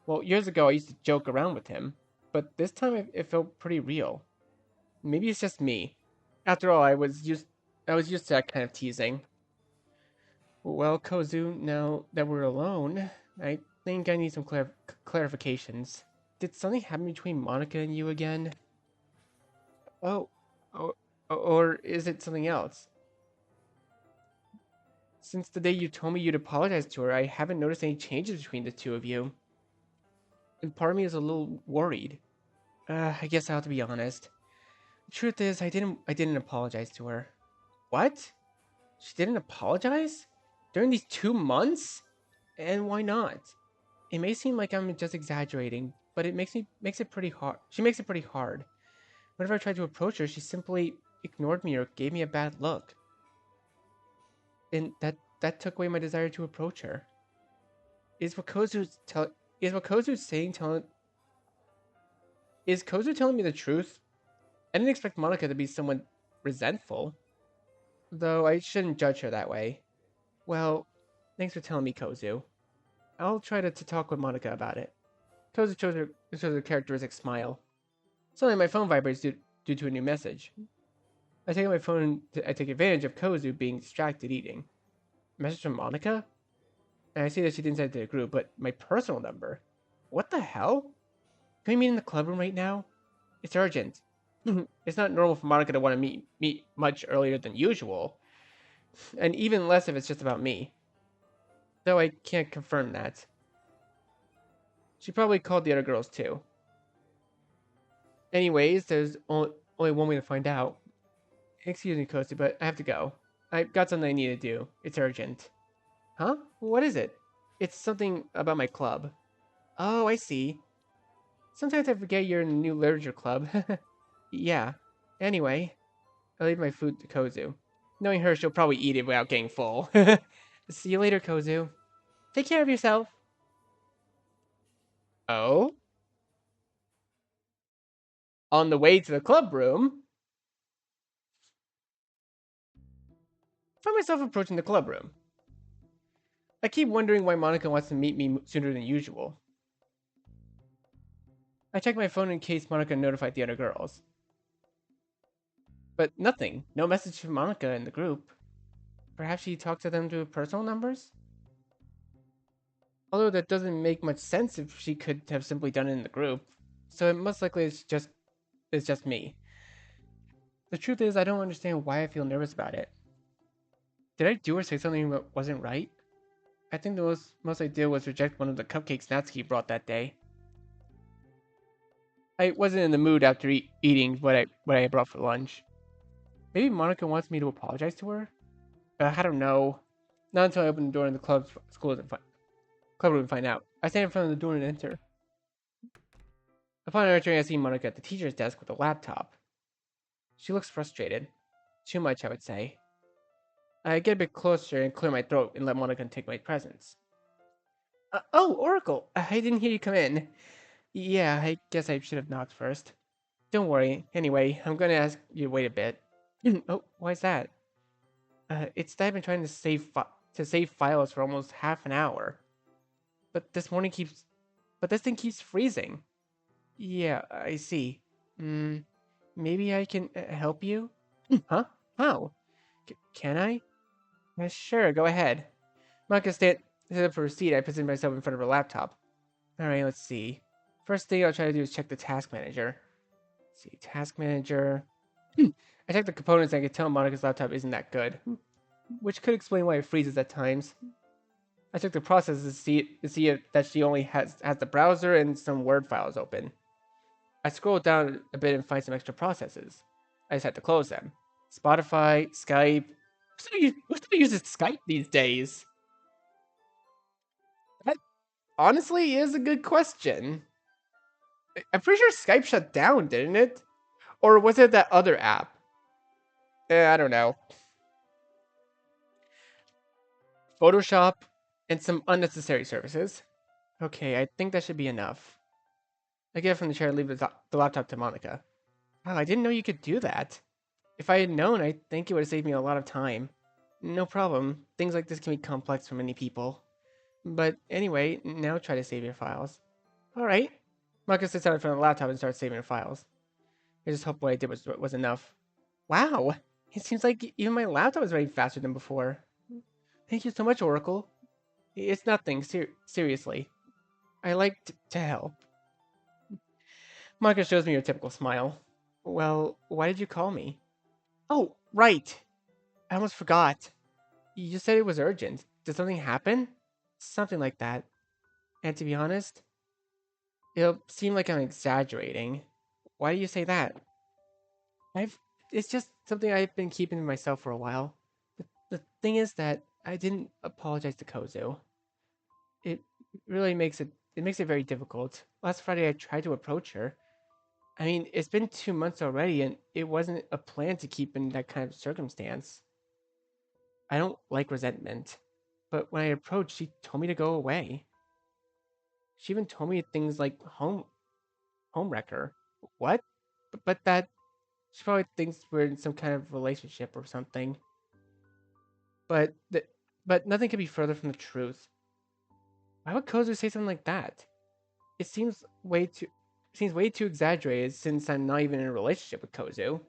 S1: Well, years ago I used to joke around with him, but this time it felt pretty real. Maybe it's just me. After all, I was used to that kind of teasing. Well, Kozu, now that we're alone, I think I need some clarifications. Did something happen between Monica and you again? Oh, or, or is it something else? Since the day you told me you'd apologize to her, I haven't noticed any changes between the two of you. And part of me is a little worried. I guess I have to be honest. The truth is, I didn't apologize to her. What? She didn't apologize? During these 2 months? And why not? It may seem like I'm just exaggerating, but it makes it pretty hard. She makes it pretty hard. Whenever I tried to approach her, she simply ignored me or gave me a bad look. And that took away my desire to approach her. Is what Kozu's tell is what Kozu's saying telling is Kozu telling me the truth? I didn't expect Monica to be someone resentful. Though I shouldn't judge her that way. Well, thanks for telling me, Kozu. I'll try to talk with Monica about it. Kozu shows her characteristic smile. Suddenly my phone vibrates due to a new message. I take out my phone I take advantage of Kozu being distracted eating. A message from Monica? And I see that she didn't send it to the group, but my personal number? What the hell? Can we meet in the club room right now? It's urgent. It's not normal for Monica to want to meet much earlier than usual. And even less if it's just about me. Though I can't confirm that. She probably called the other girls too. Anyways, there's only one way to find out. Excuse me, Kosu, but I have to go. I've got something I need to do. It's urgent. Huh? What is it? It's something about my club. Oh, I see. Sometimes I forget you're in the new literature club. Yeah. Anyway, I'll leave my food to Kozu. Knowing her, she'll probably eat it without getting full. See you later, Kozu. Take care of yourself. Oh? On the way to the club room, I find myself approaching the club room. I keep wondering why Monica wants to meet me sooner than usual. I checked my phone in case Monica notified the other girls. But nothing. No message from Monica in the group. Perhaps she talked to them through personal numbers? Although that doesn't make much sense if she could have simply done it in the group. So it most likely it's just me. The truth is I don't understand why I feel nervous about it. Did I do or say something that wasn't right? I think the most I did was reject one of the cupcakes Natsuki brought that day. I wasn't in the mood after eating what I brought for lunch. Maybe Monica wants me to apologize to her? I don't know. Not until I open the door in the club room and find out. I stand in front of the door and enter. Upon entering, I see Monica at the teacher's desk with a laptop. She looks frustrated. Too much, I would say. I get a bit closer and clear my throat and let Monica take my presents. Oh, Oracle! I didn't hear you come in. Yeah, I guess I should have knocked first. Don't worry. Anyway, I'm gonna ask you to wait a bit. Oh, why's that? It's that I've been trying to save files for almost half an hour, but this thing keeps freezing. Yeah, I see. Hmm, maybe I can help you? Huh? How? Can I? Sure, go ahead. I'm not gonna stand up for a seat. I position myself in front of her laptop. Alright, let's see. First thing I'll try to do is check the task manager. Let's see, task manager. I checked the components and I can tell Monica's laptop isn't that good, which could explain why it freezes at times. I checked the processes to see if that she only has the browser and some Word files open. I scrolled down a bit and find some extra processes. I just had to close them. Spotify, Skype. Who still uses Skype these days? That honestly is a good question. I'm pretty sure Skype shut down, didn't it? Or was it that other app? I don't know. Photoshop and some unnecessary services. Okay, I think that should be enough. I get up from the chair and leave the laptop to Monica. Wow, I didn't know you could do that. If I had known, I think it would have saved me a lot of time. No problem. Things like this can be complex for many people. But anyway, now try to save your files. Alright. Monica sits down in front of the laptop and starts saving her files. I just hope what I did was enough. Wow! It seems like even my laptop is running faster than before. Thank you so much, Oracle. It's nothing, seriously. I like to help. Monica shows me her typical smile. Well, why did you call me? Oh, right! I almost forgot. You said it was urgent. Did something happen? Something like that. And to be honest, it'll seem like I'm exaggerating. Why do you say that? I've it's just something I've been keeping to myself for a while. The thing is that I didn't apologize to Kozu. It really makes it very difficult. Last Friday I tried to approach her. I mean, it's been 2 months already, and it wasn't a plan to keep in that kind of circumstance. I don't like resentment, but when I approached, she told me to go away. She even told me things like home wrecker. What? But that she probably thinks we're in some kind of relationship or something. But but nothing could be further from the truth. Why would Kozu say something like that? It seems way too exaggerated since I'm not even in a relationship with Kozu.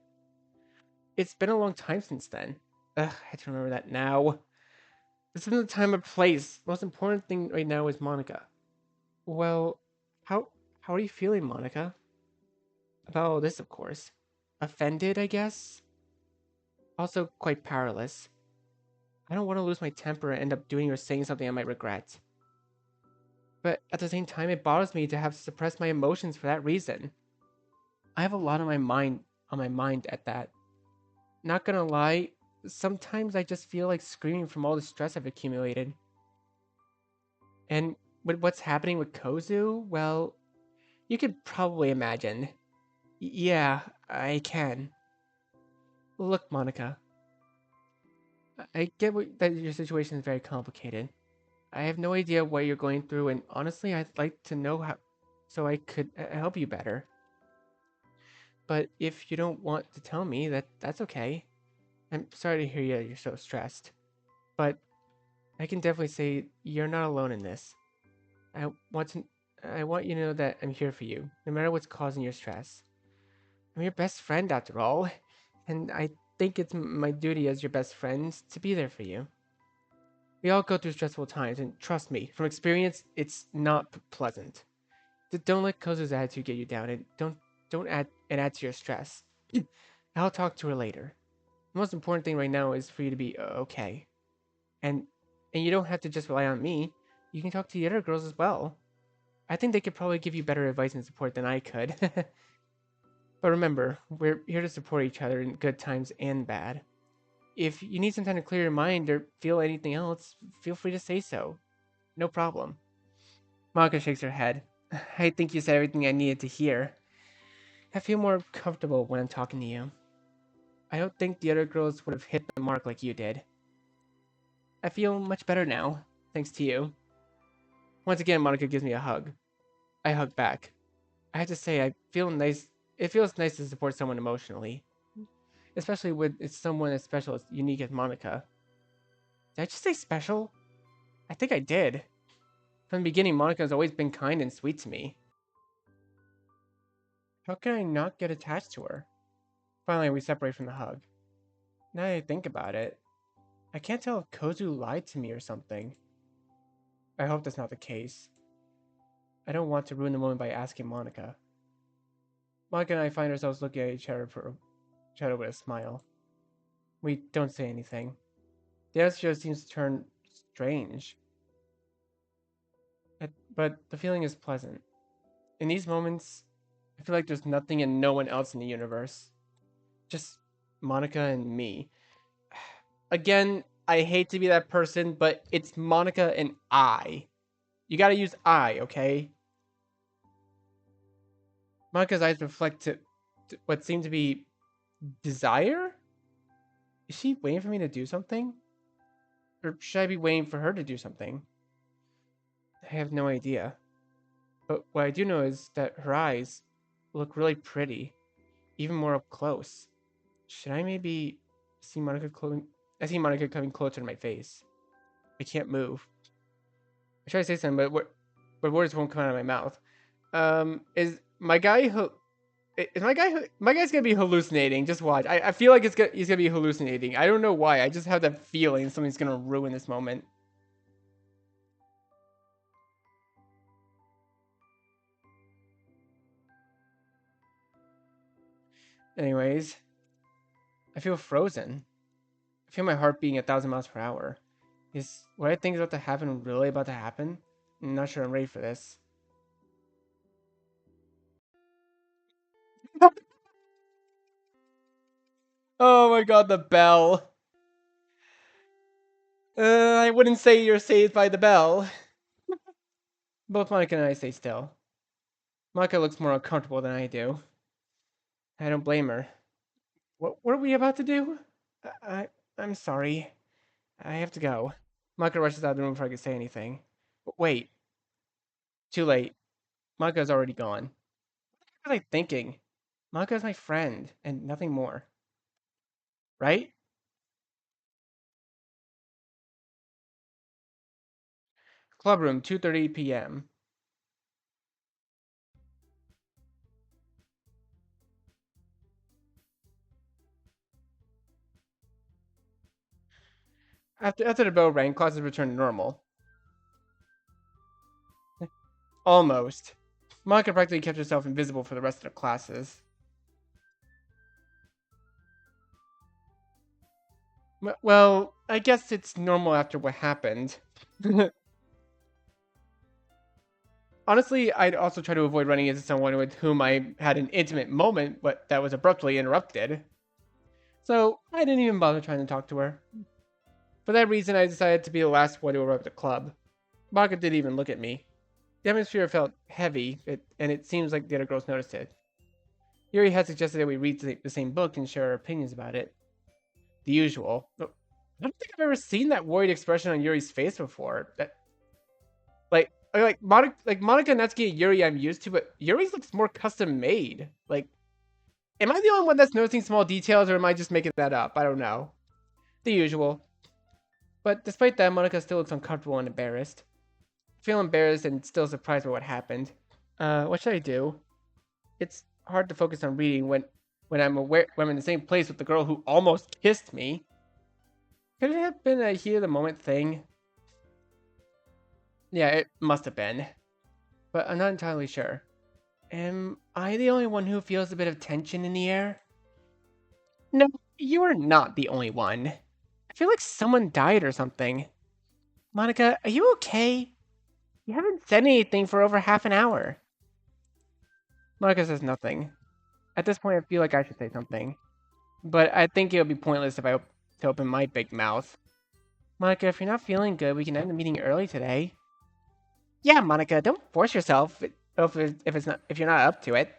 S1: It's been a long time since then. Ugh, I have to remember that now. This isn't the time or place. The most important thing right now is Monica. Well, how how are you feeling, Monica? About all this, of course. Offended, I guess? Also quite powerless. I don't want to lose my temper and end up doing or saying something I might regret. But at the same time, it bothers me to have to suppress my emotions for that reason. I have a lot on my mind at that. Not gonna lie, sometimes I just feel like screaming from all the stress I've accumulated. And with what's happening with Kozu, well, you could probably imagine. Yeah, I can. Look, Monica, I get that your situation is very complicated. I have no idea what you're going through, and honestly, I'd like to know how, so I could help you better. But if you don't want to tell me, that's okay. I'm sorry to hear you're so stressed. But I can definitely say you're not alone in this. I want to I want you to know that I'm here for you, no matter what's causing your stress. I'm your best friend after all, and I think it's my duty as your best friend to be there for you. We all go through stressful times, and trust me, from experience, it's not pleasant. Don't let Kozu's attitude get you down, and don't add to your stress. I'll talk to her later. The most important thing right now is for you to be okay, and you don't have to just rely on me. You can talk to the other girls as well. I think they could probably give you better advice and support than I could. But remember, we're here to support each other in good times and bad. If you need some time to clear your mind or feel anything else, feel free to say so. No problem. Monica shakes her head. I think you said everything I needed to hear. I feel more comfortable when I'm talking to you. I don't think the other girls would have hit the mark like you did. I feel much better now, thanks to you. Once again, Monica gives me a hug. I hug back. I have to say, I feel nice. It feels nice to support someone emotionally, especially when it's someone as special as unique as Monica. Did I just say special? I think I did. From the beginning, Monica has always been kind and sweet to me. How can I not get attached to her? Finally, we separate from the hug. Now that I think about it, I can't tell if Kozu lied to me or something. I hope that's not the case. I don't want to ruin the moment by asking Monica. Monica and I find ourselves looking at each other with a smile. We don't say anything. The atmosphere seems to turn strange. But the feeling is pleasant. In these moments, I feel like there's nothing and no one else in the universe. Just Monica and me. Again, I hate to be that person, but it's Monica and I. You gotta use I, okay? Monica's eyes reflect to what seem to be desire? Is she waiting for me to do something? Or should I be waiting for her to do something? I have no idea. But what I do know is that her eyes look really pretty, even more up close. Should I maybe see Monica closing? I see Monica coming closer to my face. I can't move. I try to say something, but words won't come out of my mouth. Is my guy? Is my guy's gonna be hallucinating? Just watch. I feel like he's gonna be hallucinating. I don't know why. I just have that feeling something's gonna ruin this moment. Anyways, I feel frozen. I feel my heart beating 1,000 miles per hour. Is what I think is about to happen really about to happen? I'm not sure I'm ready for this. Oh my god, the bell. I wouldn't say you're saved by the bell. Both Monica and I stay still. Monica looks more uncomfortable than I do. I don't blame her. What are we about to do? I'm sorry. I have to go. Monica rushes out of the room before I can say anything. Wait. Too late. Monica's already gone. What was I thinking? Monica's my friend, and nothing more. Right? Clubroom, 2:30 p.m. After the bell rang, classes returned to normal. Almost. Monica practically kept herself invisible for the rest of the classes. Well, I guess it's normal after what happened. Honestly, I'd also try to avoid running into someone with whom I had an intimate moment, but that was abruptly interrupted. So I didn't even bother trying to talk to her. For that reason, I decided to be the last one to arrive at the club. Monica didn't even look at me. The atmosphere felt heavy, and it seems like the other girls noticed it. Yuri had suggested that we read the same book and share our opinions about it. The usual. I don't think I've ever seen that worried expression on Yuri's face before. That Monica, Natsuki, and Yuri I'm used to, but Yuri's looks more custom made. Like, am I the only one that's noticing small details, or am I just making that up? I don't know. The usual. But despite that, Monica still looks uncomfortable and embarrassed. I feel embarrassed and still surprised by what happened. What should I do? It's hard to focus on reading when I'm in the same place with the girl who almost kissed me. Could it have been a heat of the moment thing? Yeah, it must have been, but I'm not entirely sure. Am I the only one who feels a bit of tension in the air? No, you are not the only one. I feel like someone died or something. Monica, are you okay? You haven't said anything for over half an hour. Monica says nothing. At this point, I feel like I should say something, but I think it would be pointless if I to open my big mouth. Monica, if you're not feeling good, we can end the meeting early today. Yeah, Monica, don't force yourself if you're not up to it.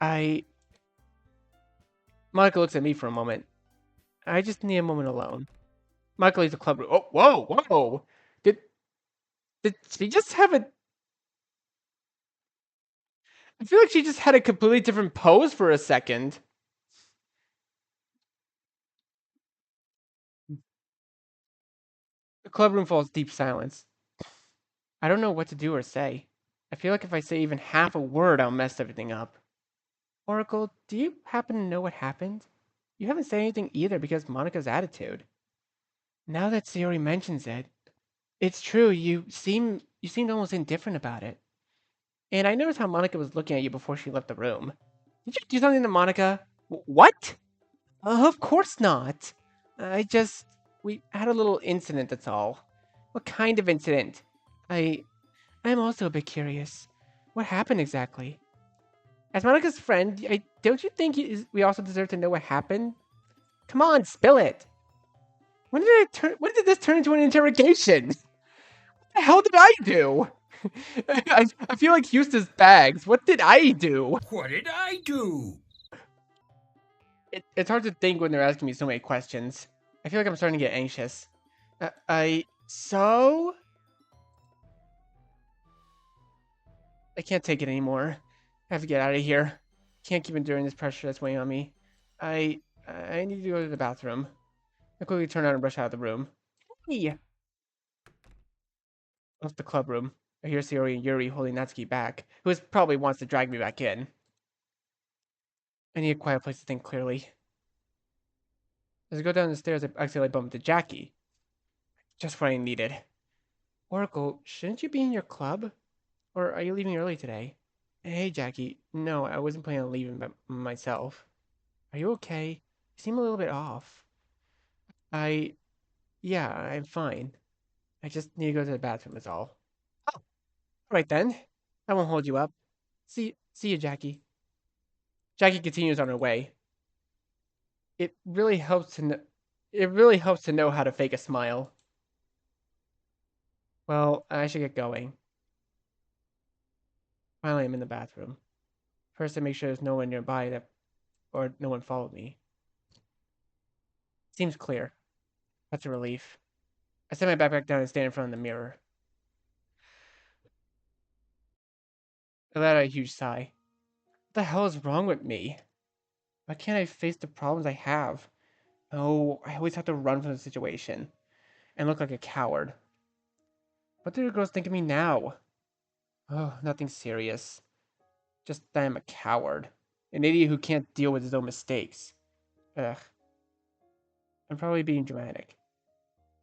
S1: I Monica looks at me for a moment. I just need a moment alone. Monica leaves the club room. Oh, whoa, whoa! Did did she just have a? I feel like she just had a completely different pose for a second. The club room falls deep silence. I don't know what to do or say. I feel like if I say even half a word, I'll mess everything up. Oracle, do you happen to know what happened? You haven't said anything either because Monica's attitude. Now that Sayori mentions it, it's true. You seemed almost indifferent about it. And I noticed how Monica was looking at you before she left the room. Did you do something to Monica? What? Of course not. I just we had a little incident. That's all. What kind of incident? I I'm also a bit curious. What happened exactly? As Monica's friend, don't you think we also deserve to know what happened? Come on, spill it. When did this turn into an interrogation? What the hell did I do? I feel like Eustace Bags. What did I do?
S2: What did I do?
S1: It's hard to think when they're asking me so many questions. I feel like I'm starting to get anxious. So? I can't take it anymore. I have to get out of here. Can't keep enduring this pressure that's weighing on me. I I need to go to the bathroom. I quickly turn around and rush out of the room. Hey! Left the club room. I hear Sayori and Yuri holding Natsuki back, who probably wants to drag me back in. I need a quiet place to think clearly. As I go down the stairs, I accidentally bump into Jackie. Just what I needed. Oracle, shouldn't you be in your club? Or are you leaving early today? Hey, Jackie. No, I wasn't planning on leaving by myself. Are you okay? You seem a little bit off. I... Yeah, I'm fine. I just need to go to the bathroom is all. Oh, all right then. I won't hold you up. See you, Jackie. Jackie continues on her way. It really helps to know. It really helps to know how to fake a smile. Well, I should get going. Finally, I'm in the bathroom. First, I make sure there's no one nearby or no one followed me. Seems clear. That's a relief. I set my backpack down and stand in front of the mirror. I let out a huge sigh. What the hell is wrong with me? Why can't I face the problems I have? Oh, I always have to run from the situation and look like a coward. What do the girls think of me now? Oh, nothing serious. Just that I'm a coward. An idiot who can't deal with his own mistakes. Ugh. I'm probably being dramatic.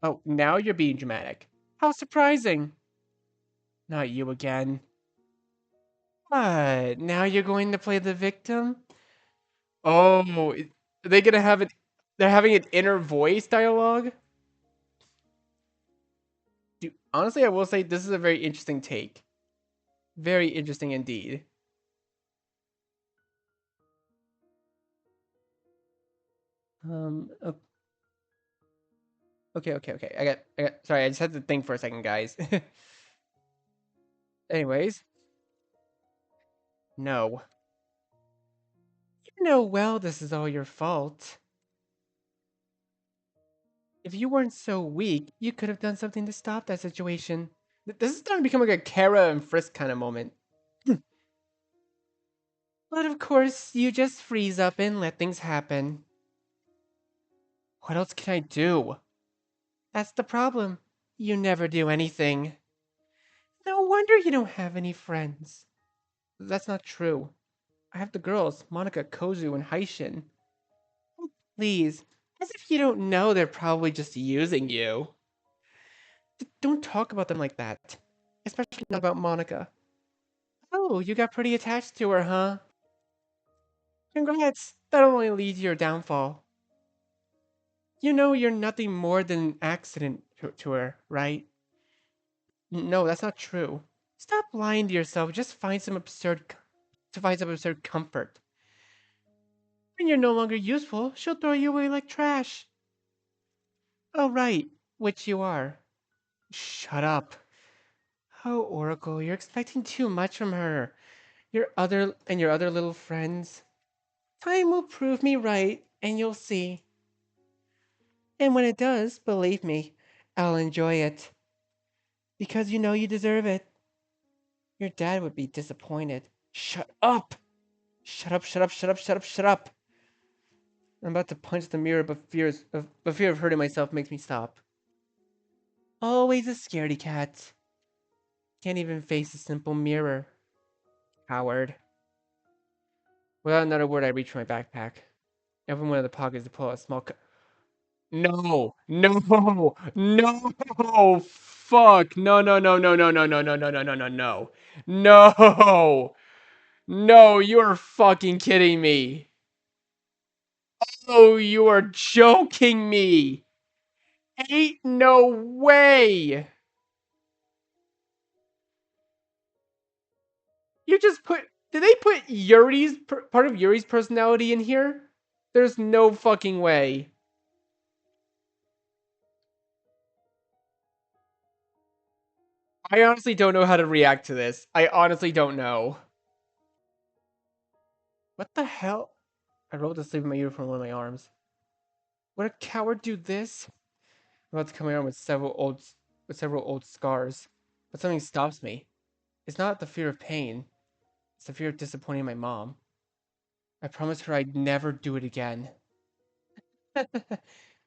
S1: Oh, now you're being dramatic. How surprising. Not you again. What? Now you're going to play the victim? Oh, are they gonna have it? They're having an inner voice dialogue? Dude, honestly, I will say this is a very interesting take. Very interesting indeed. Okay. Sorry, I just had to think for a second, guys. Anyways, no. You know well this is all your fault. If you weren't so weak, you could have done something to stop that situation. This is starting to become like a Kara and Frisk kind of moment. But of course, you just freeze up and let things happen. What else can I do? That's the problem. You never do anything. No wonder you don't have any friends. That's not true. I have the girls, Monica, Kozu, and Haishin. Please, as if you don't know they're probably just using you. Don't talk about them like that. Especially not about Monica. Oh, you got pretty attached to her, huh? Congrats. That'll only lead to your downfall. You know you're nothing more than an accident to her, right? No, that's not true. Stop lying to yourself. Just find some absurd comfort. When you're no longer useful, she'll throw you away like trash. Oh, right. Which you are. Shut up. Oh, Oracle, you're expecting too much from her. Your other little friends. Time will prove me right, and you'll see. And when it does, believe me, I'll enjoy it. Because you know you deserve it. Your dad would be disappointed. Shut up! Shut up, shut up, shut up, shut up, shut up! I'm about to punch the mirror, but fear of hurting myself makes me stop. Always a scaredy cat. Can't even face a simple mirror. Coward. Without another word, I reach for my backpack. Every one of the pockets to pull out a small No, no, no, fuck, no, no, no, no, no, no, no, no, no, no, no, no, no, no, no, you're fucking kidding me. Oh, you are joking me. Ain't no way. You just did they put part of Yuri's personality in here? There's no fucking way. I honestly don't know how to react to this. I honestly don't know. What the hell? I rolled to sleep in my uniform on one of my arms. Would a coward do this? I'm about to come around with several old scars, but something stops me. It's not the fear of pain. It's the fear of disappointing my mom. I promised her I'd never do it again.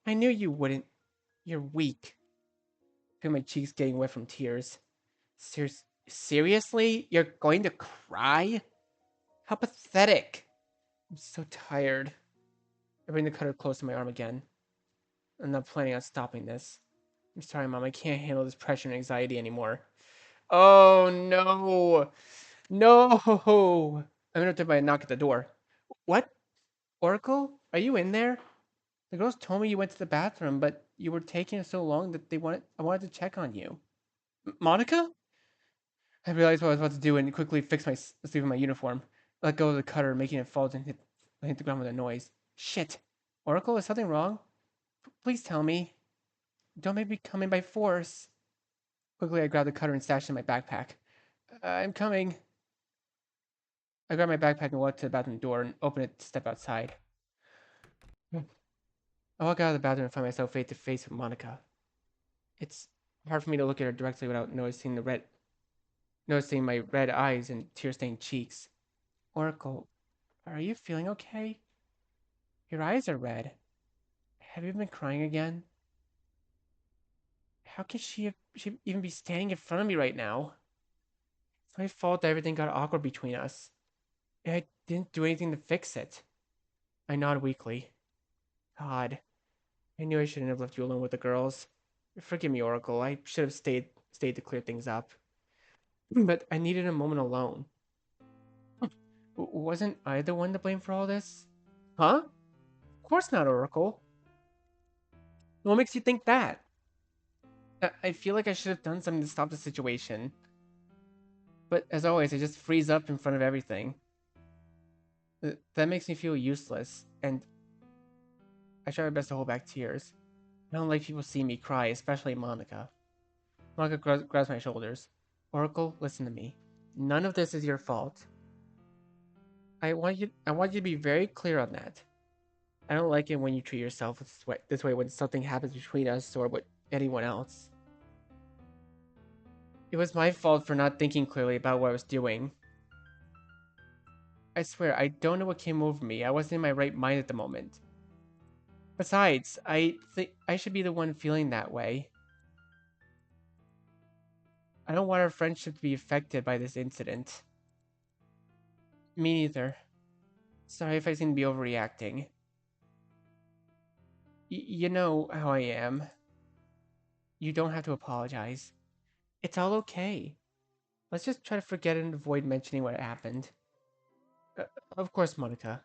S1: I knew you wouldn't. You're weak. I feel my cheeks getting wet from tears. Seriously? You're going to cry? How pathetic. I'm so tired. I bring the cutter close to my arm again. I'm not planning on stopping this. I'm sorry, Mom. I can't handle this pressure and anxiety anymore. Oh, no. No. I'm interrupted by a knock at the door. What? Oracle? Are you in there? The girls told me you went to the bathroom, but you were taking so long that I wanted to check on you. Monica? I realized what I was about to do and quickly fixed my sleeve in my uniform. I let go of the cutter, making it fall and hit the ground with a noise. Shit. Oracle, is something wrong? Please tell me. Don't make me come in by force. Quickly, I grabbed the cutter and stashed it in my backpack. I'm coming. I grabbed my backpack and walked to the bathroom door and opened it to step outside. I walk out of the bathroom and find myself face to face with Monica. It's hard for me to look at her directly without noticing my red eyes and tear-stained cheeks. Oracle, are you feeling okay? Your eyes are red. Have you been crying again? How can she even be standing in front of me right now? It's my fault that everything got awkward between us. And I didn't do anything to fix it. I nod weakly. God, I knew I shouldn't have left you alone with the girls. Forgive me, Oracle. I should have stayed to clear things up. But I needed a moment alone. Wasn't I the one to blame for all this? Huh? Of course not, Oracle. What makes you think that? I feel like I should have done something to stop the situation. But as always, I just freeze up in front of everything. That makes me feel useless, and I try my best to hold back tears. I don't like people seeing me cry, especially Monica. Monica grabs my shoulders. Oracle, listen to me. None of this is your fault. I want you to be very clear on that. I don't like it when you treat yourself this way when something happens between us or with anyone else. It was my fault for not thinking clearly about what I was doing. I swear, I don't know what came over me. I wasn't in my right mind at the moment. Besides, I think I should be the one feeling that way. I don't want our friendship to be affected by this incident. Me neither. Sorry if I seem to be overreacting. You know how I am. You don't have to apologize. It's all okay. Let's just try to forget it and avoid mentioning what happened. Uh, of course, Monica.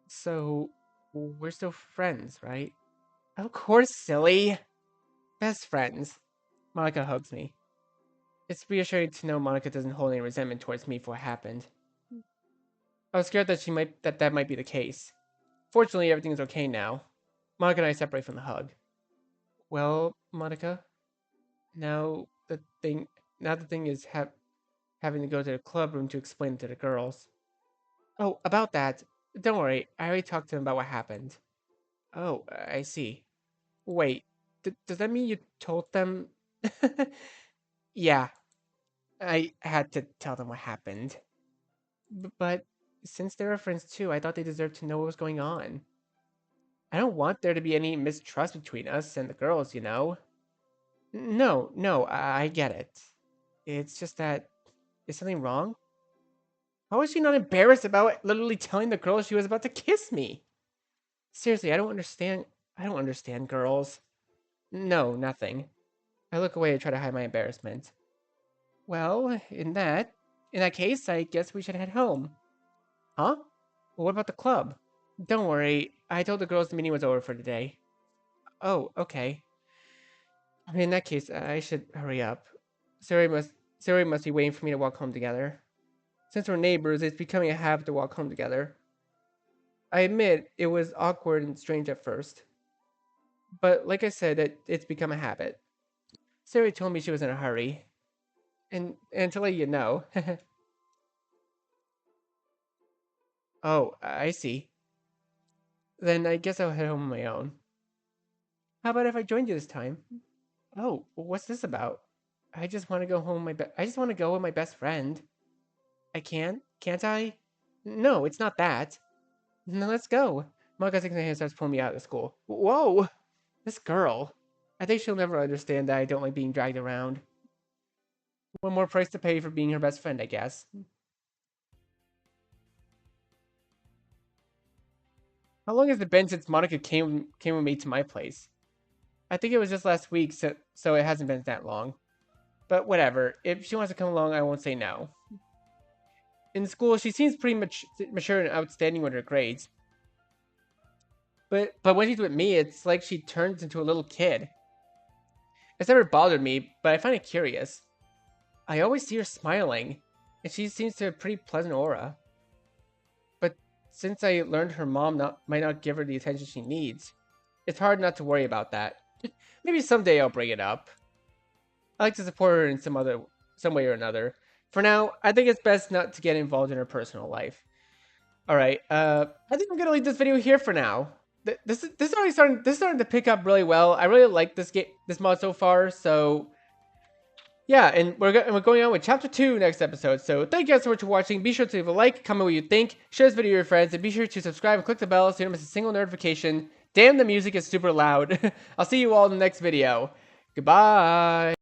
S1: So, we're still friends, right? Of course, silly. Best friends. Monica hugs me. It's reassuring to know Monica doesn't hold any resentment towards me for what happened. I was scared that that might be the case. Fortunately, everything's okay now. Monica and I separate from the hug. Well, Monica, now the thing now the thing is having to go to the club room to explain it to the girls. Oh, about that. Don't worry, I already talked to them about what happened. Oh, I see. Wait, does that mean you told them? Yeah, I had to tell them what happened. But since they're friends too, I thought they deserved to know what was going on. I don't want there to be any mistrust between us and the girls, you know? No, I get it. It's just that, is something wrong? How was she not embarrassed about literally telling the girls she was about to kiss me? Seriously, I don't understand girls. No, nothing. I look away and try to hide my embarrassment. Well, in that case, I guess we should head home. Huh? Well, what about the club? Don't worry, I told the girls the meeting was over for today. Oh, okay. I mean, in that case, I should hurry up. Sari must Sari must be waiting for me to walk home together. Since we're neighbors, it's becoming a habit to walk home together. I admit it was awkward and strange at first, but like I said, it's become a habit. Sari told me she was in a hurry, and to let you know. Oh, I see. Then I guess I'll head home on my own. How about if I joined you this time? Oh, what's this about? I just want to go with my best friend. I can't I? No, it's not that. No, let's go. Manga takes my hand and starts pulling me out of school. Whoa! This girl. I think she'll never understand that I don't like being dragged around. One more price to pay for being her best friend, I guess. How long has it been since Monica came with me to my place? I think it was just last week, so it hasn't been that long. But whatever. If she wants to come along, I won't say no. In school, she seems pretty mature and outstanding with her grades. But when she's with me, it's like she turns into a little kid. It's never bothered me, but I find it curious. I always see her smiling, and she seems to have a pretty pleasant aura. But since I learned her mom might not give her the attention she needs, it's hard not to worry about that. Maybe someday I'll bring it up. I like to support her in some way or another. For now, I think it's best not to get involved in her personal life. All right, I think I'm gonna leave this video here for now. This is starting to pick up really well. I really like this mod so far. So yeah, and we're going on with chapter 2 next episode. So thank you guys so much for watching. Be sure to leave a like, comment what you think, share this video with your friends, and be sure to subscribe and click the bell so you don't miss a single notification. Damn, the music is super loud. I'll see you all in the next video. Goodbye.